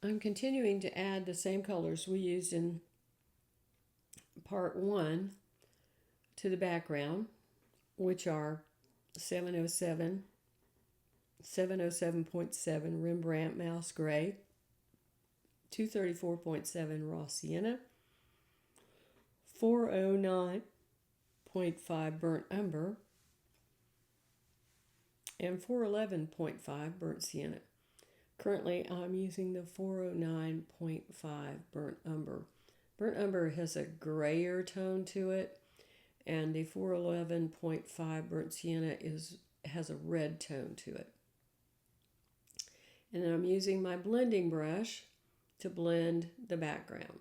I'm continuing to add the same colors we used in part 1 to the background, which are 707, 707.7 Rembrandt Mouse Gray, 234.7 Raw Sienna, 409.5 Burnt Umber, and 411.5 Burnt Sienna. Currently, I'm using the 409.5 Burnt Umber. Burnt Umber has a grayer tone to it, and the 411.5 Burnt Sienna has a red tone to it. And then I'm using my blending brush to blend the background.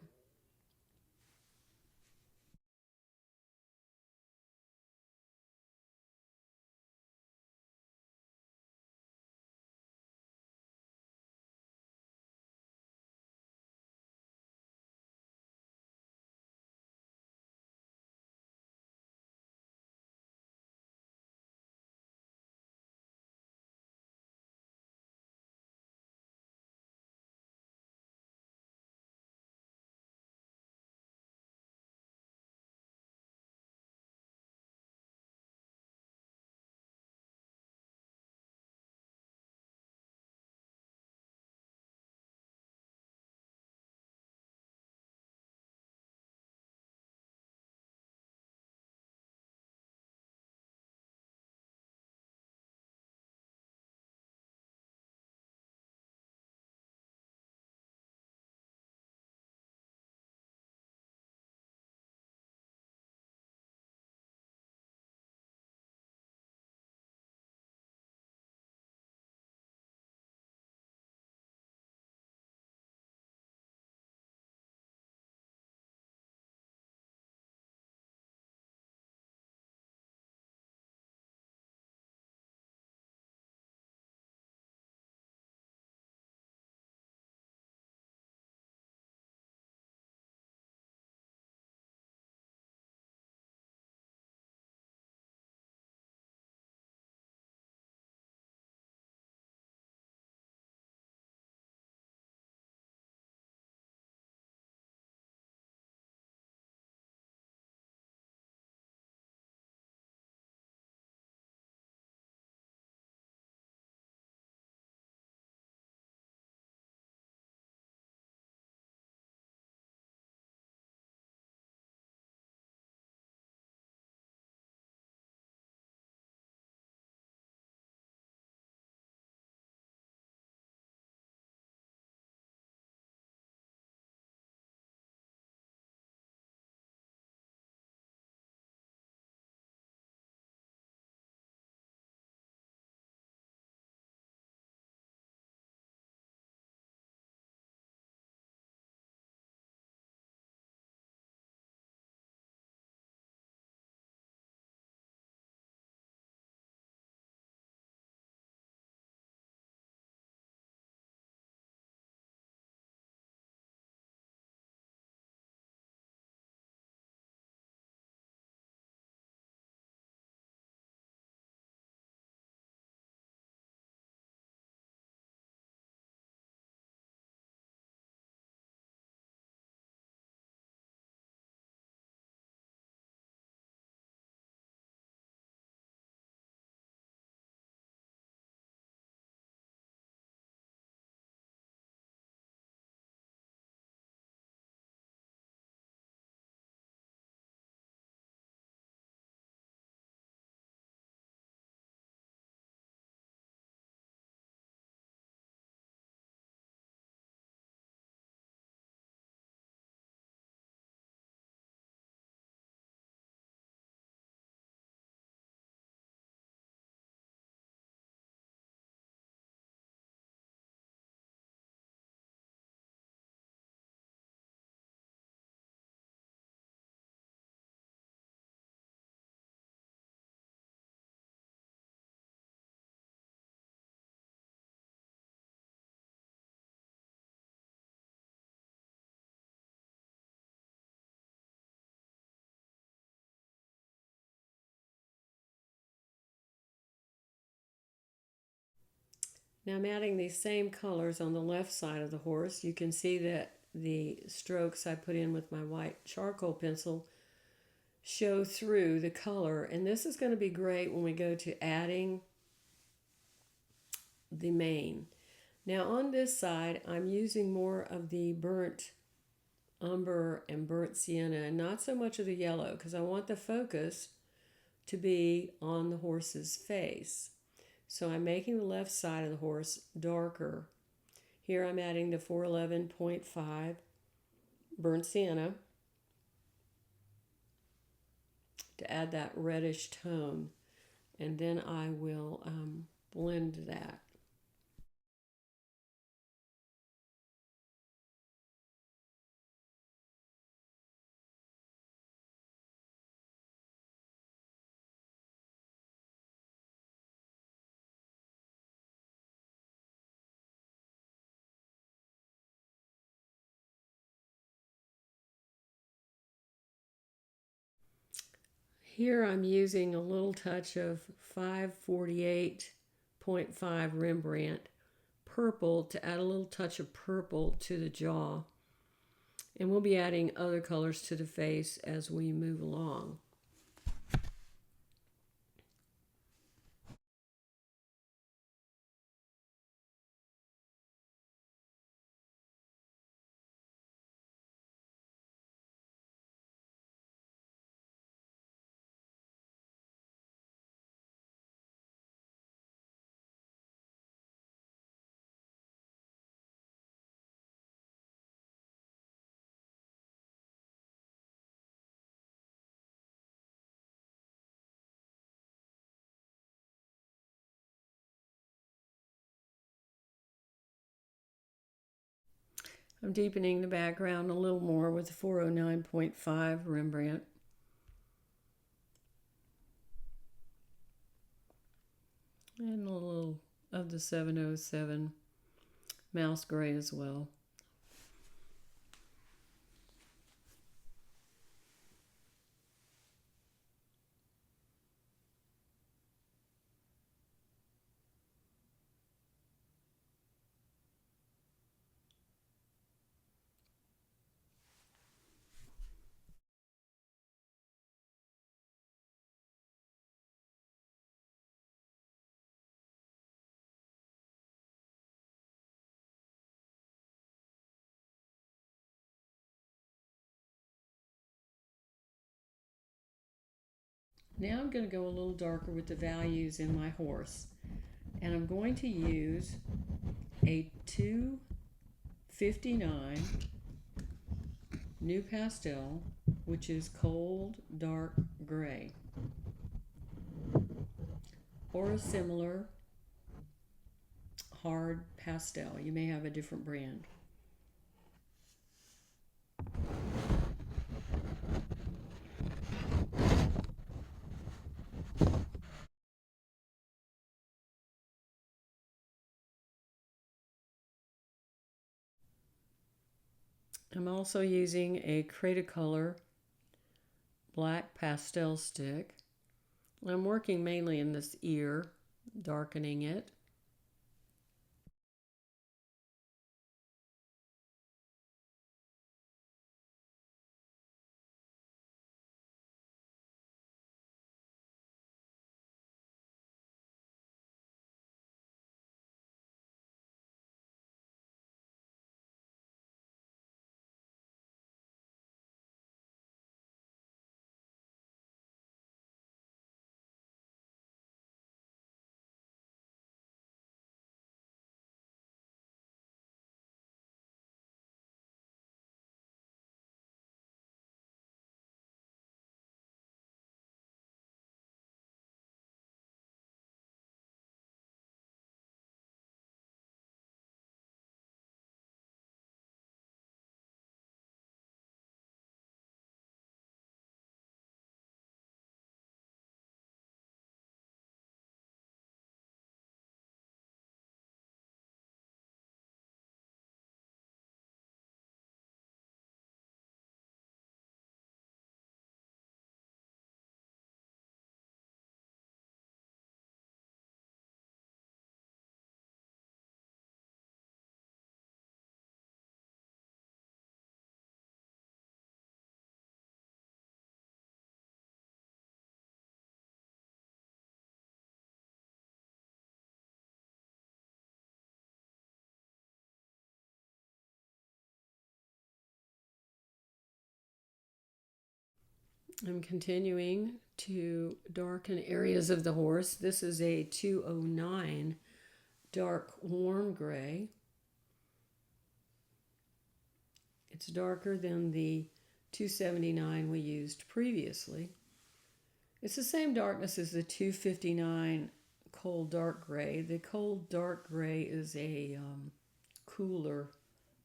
Now I'm adding these same colors on the left side of the horse. You can see that the strokes I put in with my white charcoal pencil show through the color, and this is going to be great when we go to adding the mane. Now on this side I'm using more of the burnt umber and burnt sienna and not so much of the yellow, because I want the focus to be on the horse's face. So I'm making the left side of the horse darker. Here I'm adding the 411.5 burnt sienna to add that reddish tone, and then I will blend that. Here I'm using a little touch of 548.5 Rembrandt purple to add a little touch of purple to the jaw. And we'll be adding other colors to the face as we move along. I'm deepening the background a little more with the 409.5 Rembrandt. And a little of the 707 mouse gray as well. Now I'm going to go a little darker with the values in my horse. And I'm going to use a 259 NuPastel, which is cold dark gray, or a similar hard pastel. You may have a different brand. I'm also using a Cretacolor black pastel stick. I'm working mainly in this ear, darkening it. I'm continuing to darken areas of the horse. This is a 209 dark warm gray. It's darker than the 279 we used previously. It's the same darkness as the 259 cold dark gray. The cold dark gray is a cooler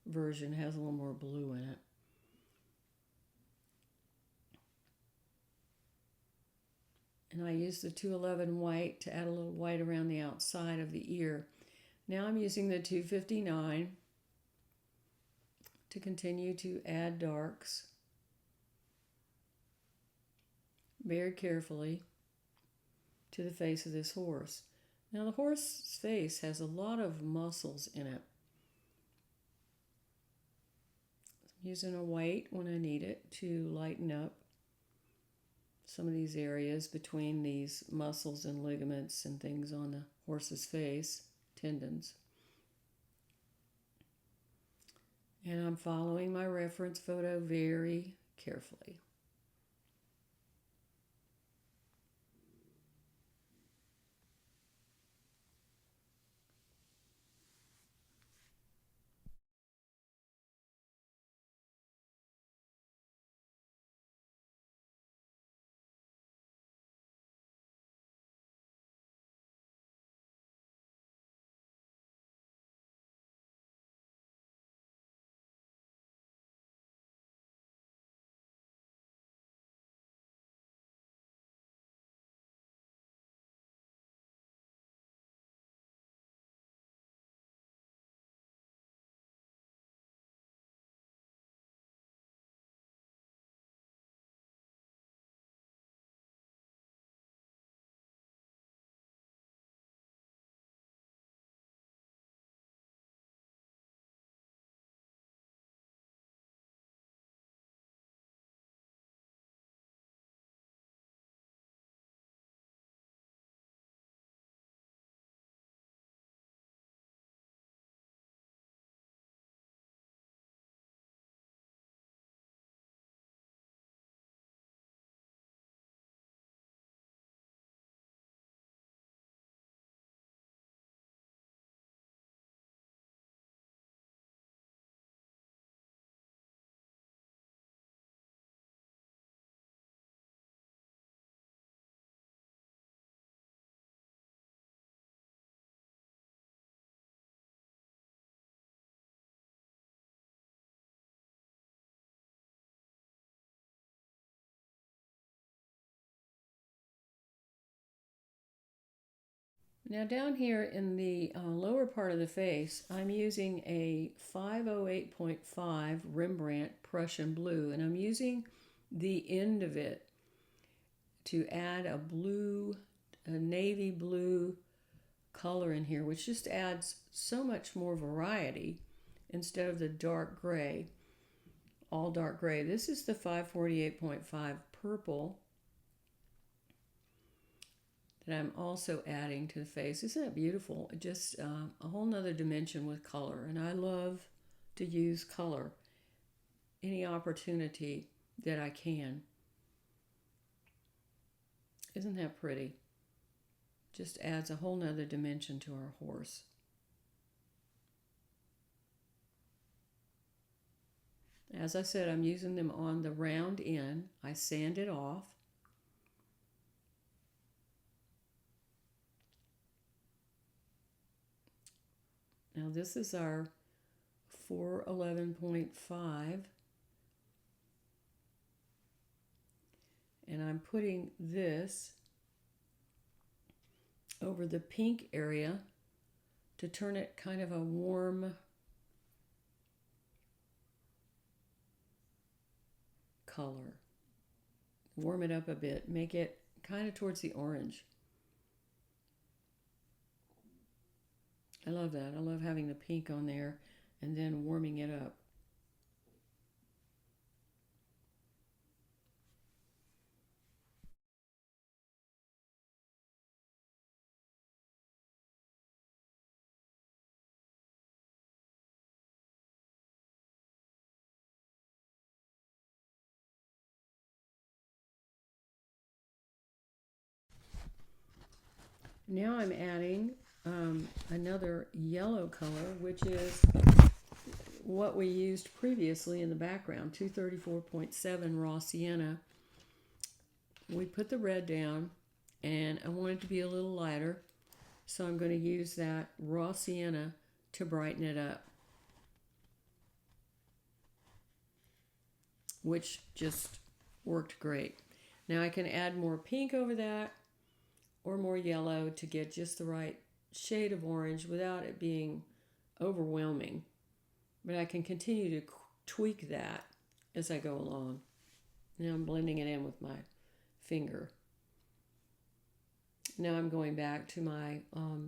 version, has a little more blue in it. And I used the 211 white to add a little white around the outside of the ear. Now I'm using the 259 to continue to add darks very carefully to the face of this horse. Now the horse's face has a lot of muscles in it. I'm using a white when I need it to lighten up some of these areas between these muscles and ligaments and things on the horse's face, tendons. And I'm following my reference photo very carefully. Now down here in the lower part of the face, I'm using a 508.5 Rembrandt Prussian blue, and I'm using the end of it to add a navy blue color in here, which just adds so much more variety instead of the dark gray, all dark gray. This is the 548.5 purple that I'm also adding to the face. Isn't that beautiful? Just a whole nother dimension with color. And I love to use color any opportunity that I can. Isn't that pretty? Just adds a whole nother dimension to our horse. As I said, I'm using them on the round end. I sand it off. Now this is our 411.5, and I'm putting this over the pink area to turn it kind of a warm color. Warm it up a bit, make it kind of towards the orange. I love that. I love having the pink on there and then warming it up. Now I'm adding another yellow color, which is what we used previously in the background, 234.7 raw sienna. We put the red down, and I want it to be a little lighter, so I'm going to use that raw sienna to brighten it up, which just worked great. Now I can add more pink over that or more yellow to get just the right shade of orange without it being overwhelming. But I can continue to tweak that as I go along. Now I'm blending it in with my finger. Now I'm going back to my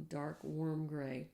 dark warm gray.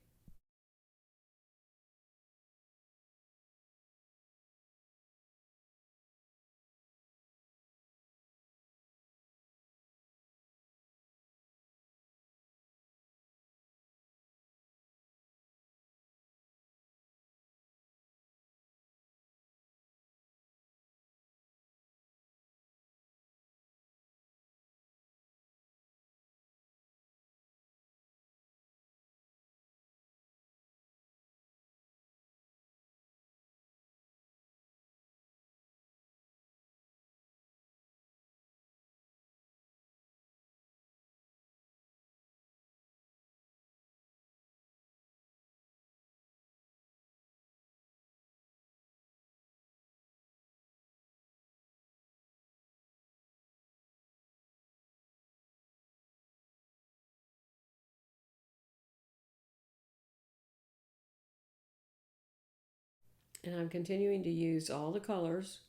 And I'm continuing to use all the colors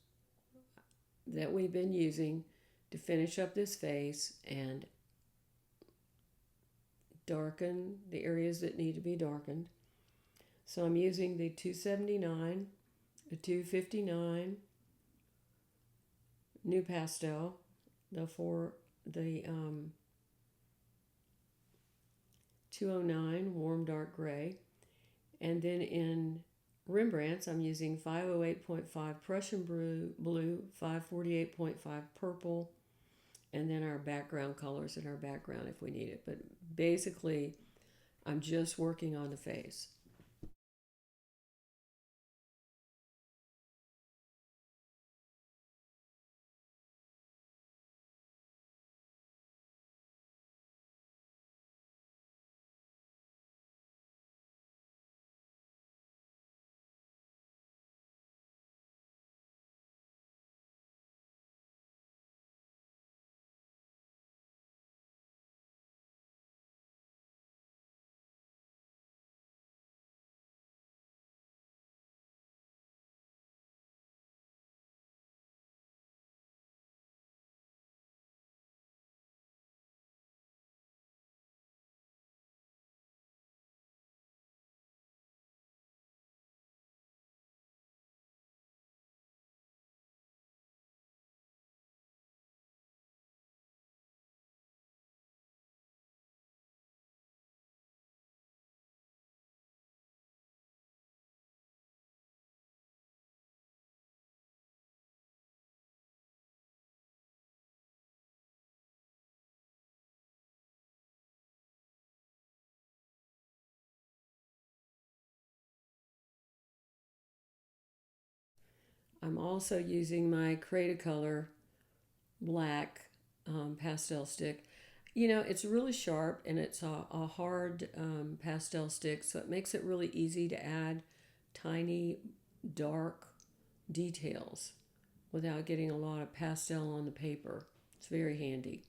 that we've been using to finish up this face and darken the areas that need to be darkened. So I'm using the 279, the 259 NuPastel, the 209 warm dark gray, and then in Rembrandt's I'm using 508.5 Prussian blue, 548.5 purple, and then our background colors in our background if we need it. But basically, I'm just working on the face. I'm also using my Cretacolor black pastel stick. You know, it's really sharp and it's a hard pastel stick, so it makes it really easy to add tiny, dark details without getting a lot of pastel on the paper. It's very handy.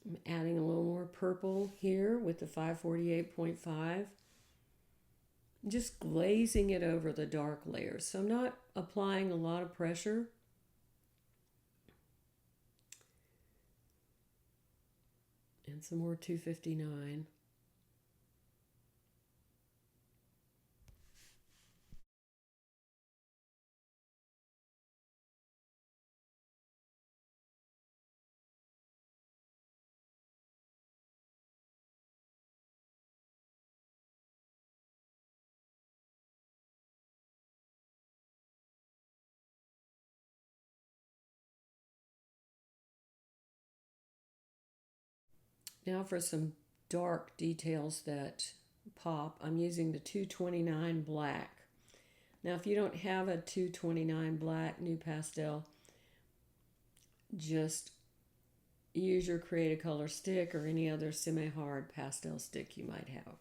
I'm adding a little more purple here with the 548.5. Just glazing it over the dark layers. So I'm not applying a lot of pressure. And some more 259. Now for some dark details that pop, I'm using the 229 black. Now if you don't have a 229 black NuPastel, just use your Create a Color stick or any other semi-hard pastel stick you might have.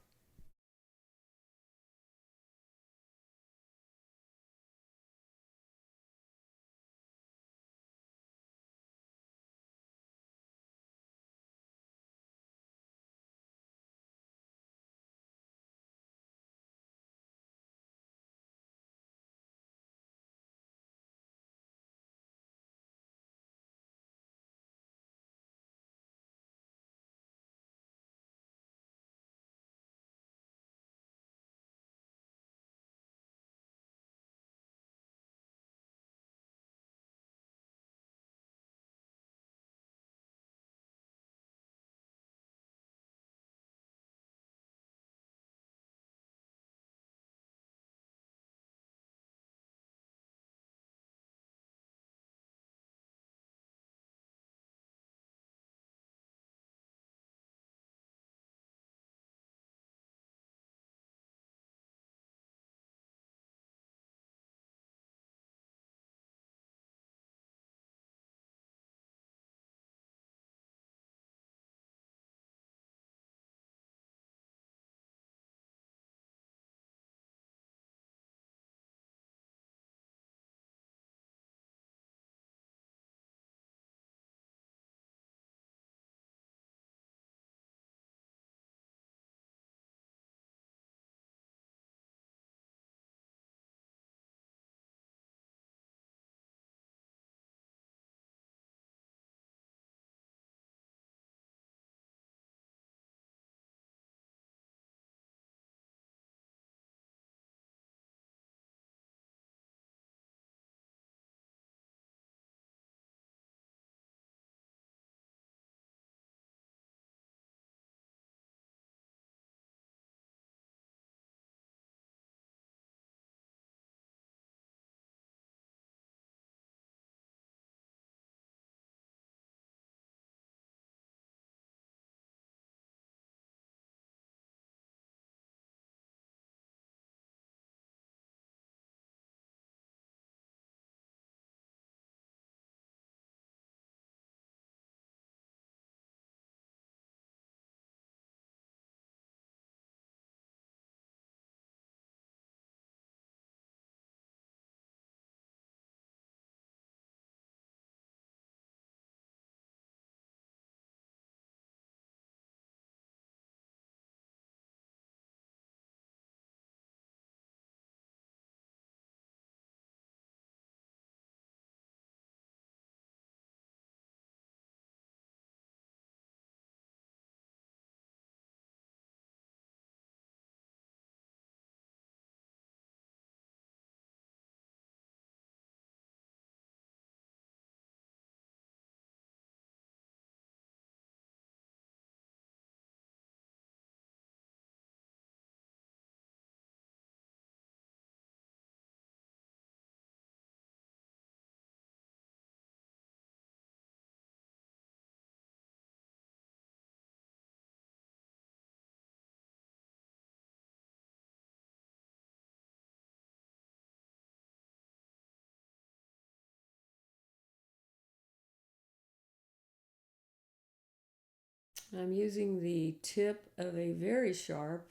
I'm using the tip of a very sharp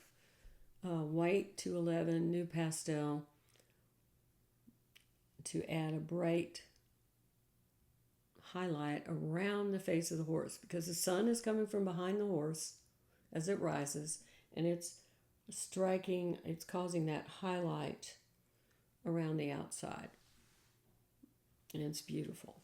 white 211 NuPastel to add a bright highlight around the face of the horse because the sun is coming from behind the horse as it rises, and it's causing that highlight around the outside, and it's beautiful.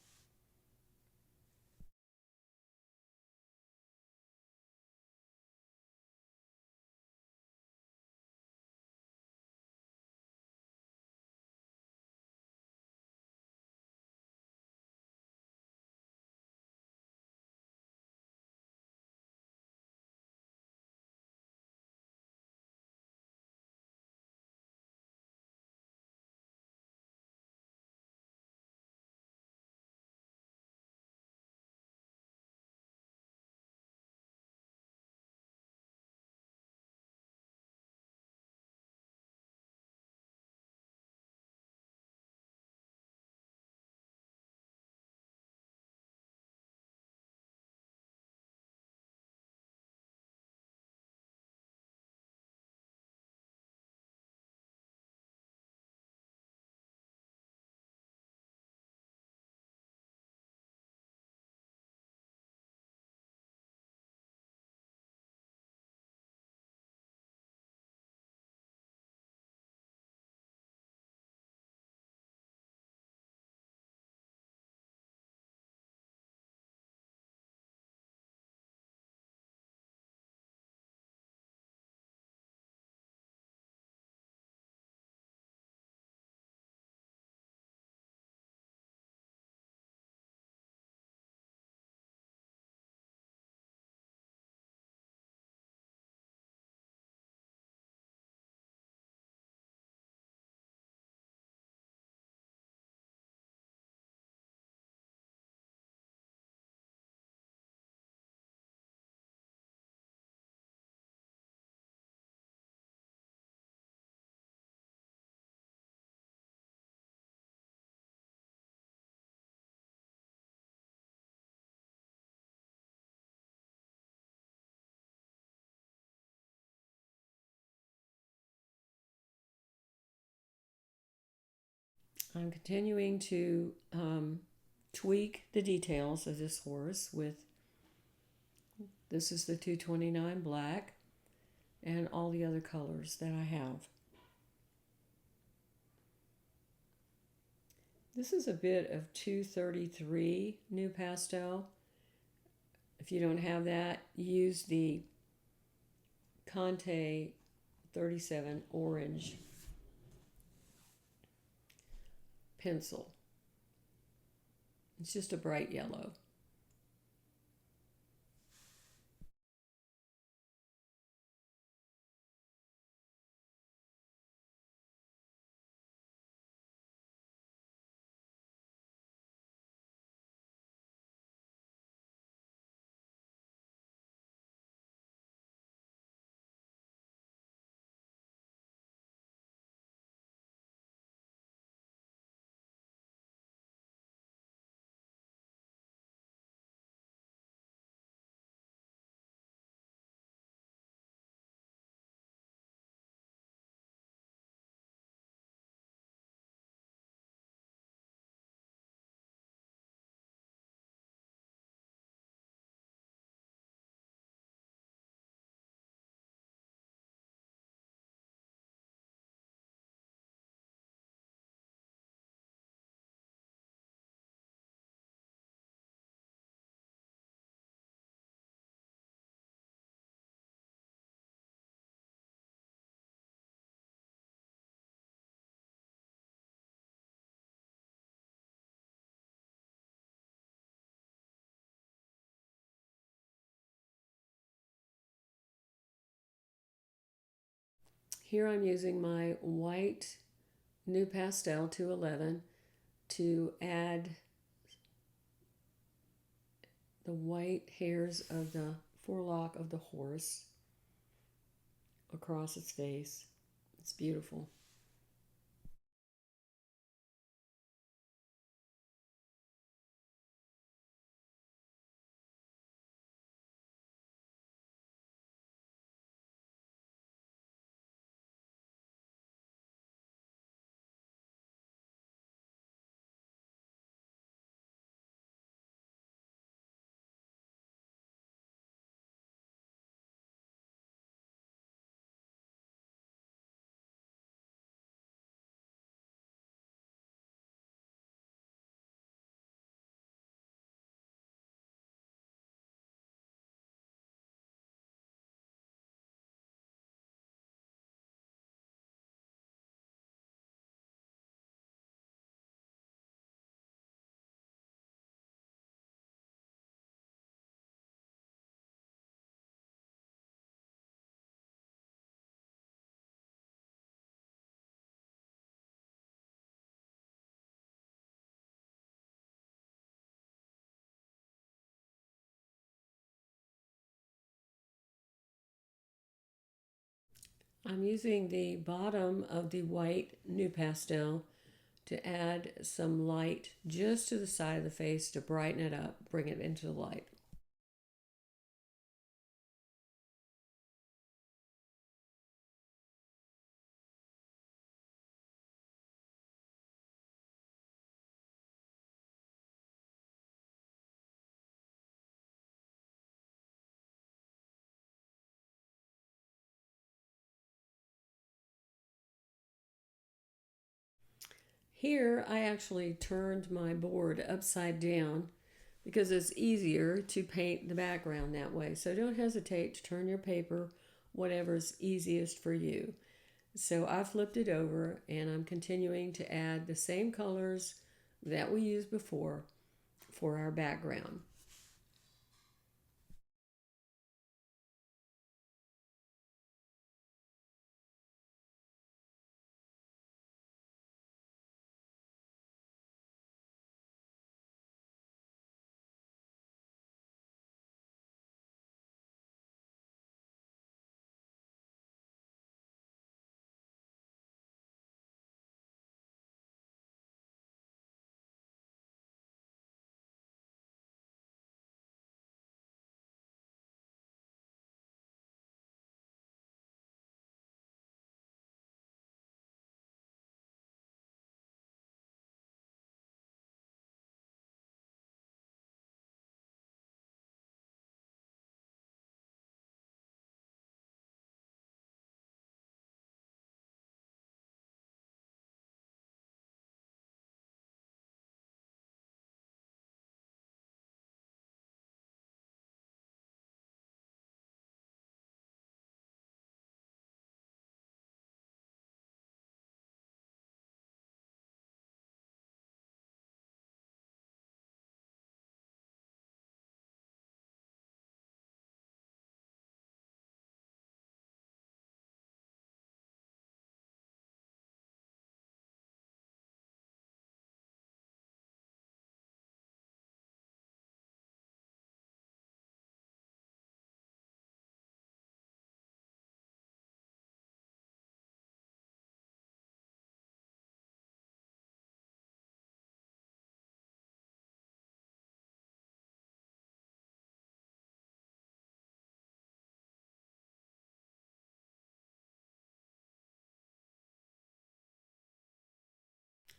I'm continuing to tweak the details of this horse with, this is the 229 black and all the other colors that I have. This is a bit of 233 NuPastel. If you don't have that, use the Conte 37 orange pencil. It's just a bright yellow. Here I'm using my white NuPastel 211 to add the white hairs of the forelock of the horse across its face. It's beautiful. I'm using the bottom of the white NuPastel to add some light just to the side of the face to brighten it up, bring it into the light. Here, I actually turned my board upside down because it's easier to paint the background that way. So don't hesitate to turn your paper whatever's easiest for you. So I flipped it over and I'm continuing to add the same colors that we used before for our background.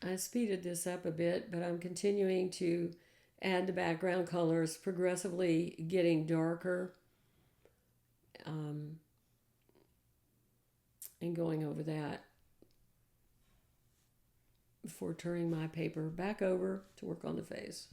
I speeded this up a bit, but I'm continuing to add the background colors, progressively getting darker, um, and going over that before turning my paper back over to work on the face.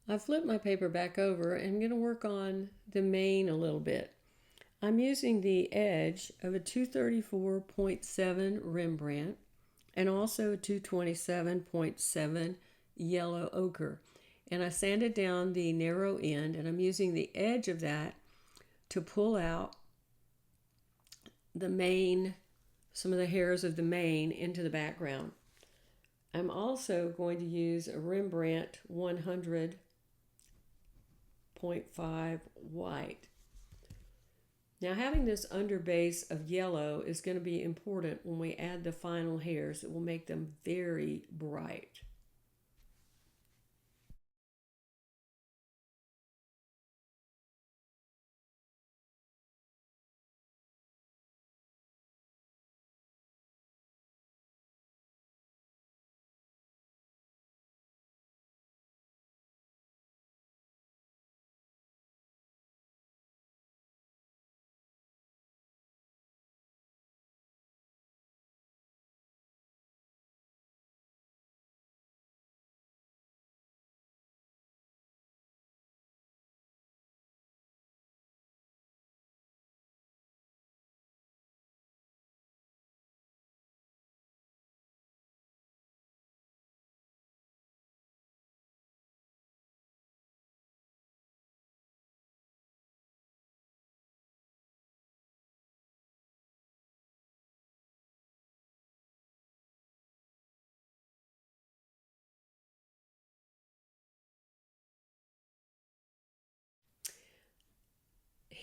I flipped my paper back over and I'm going to work on the mane a little bit. I'm using the edge of a 234.7 Rembrandt and also 227.7 yellow ochre. And I sanded down the narrow end, and I'm using the edge of that to pull out the mane, some of the hairs of the mane into the background. I'm also going to use a Rembrandt 100.5 white. Now, having this underbase of yellow is going to be important when we add the final hairs. It will make them very bright.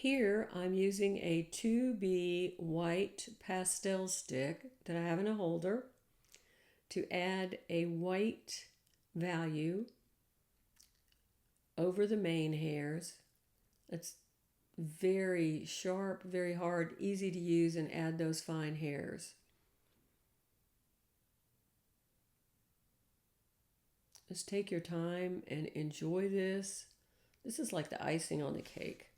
Here I'm using a 2B white pastel stick that I have in a holder to add a white value over the mane hairs. It's very sharp, very hard, easy to use and add those fine hairs. Just take your time and enjoy this. This is like the icing on the cake.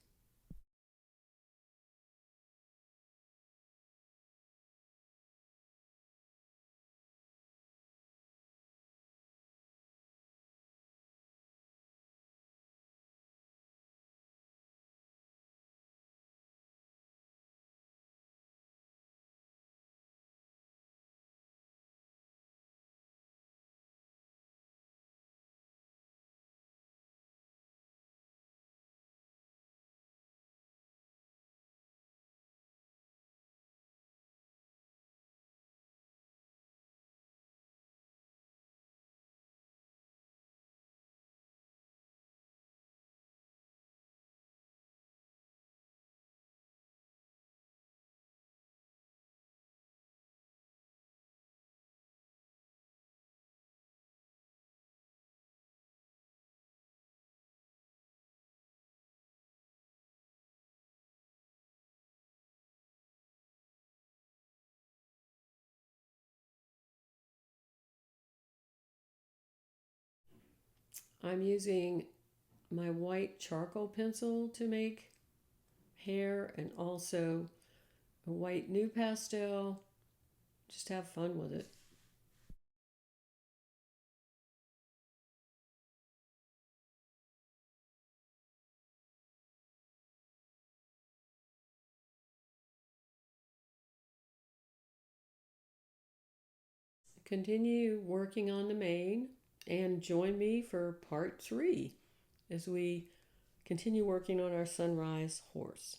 I'm using my white charcoal pencil to make hair and also a white NuPastel. Just have fun with it. Continue working on the mane and join me for part 3 as we continue working on our sunrise horse.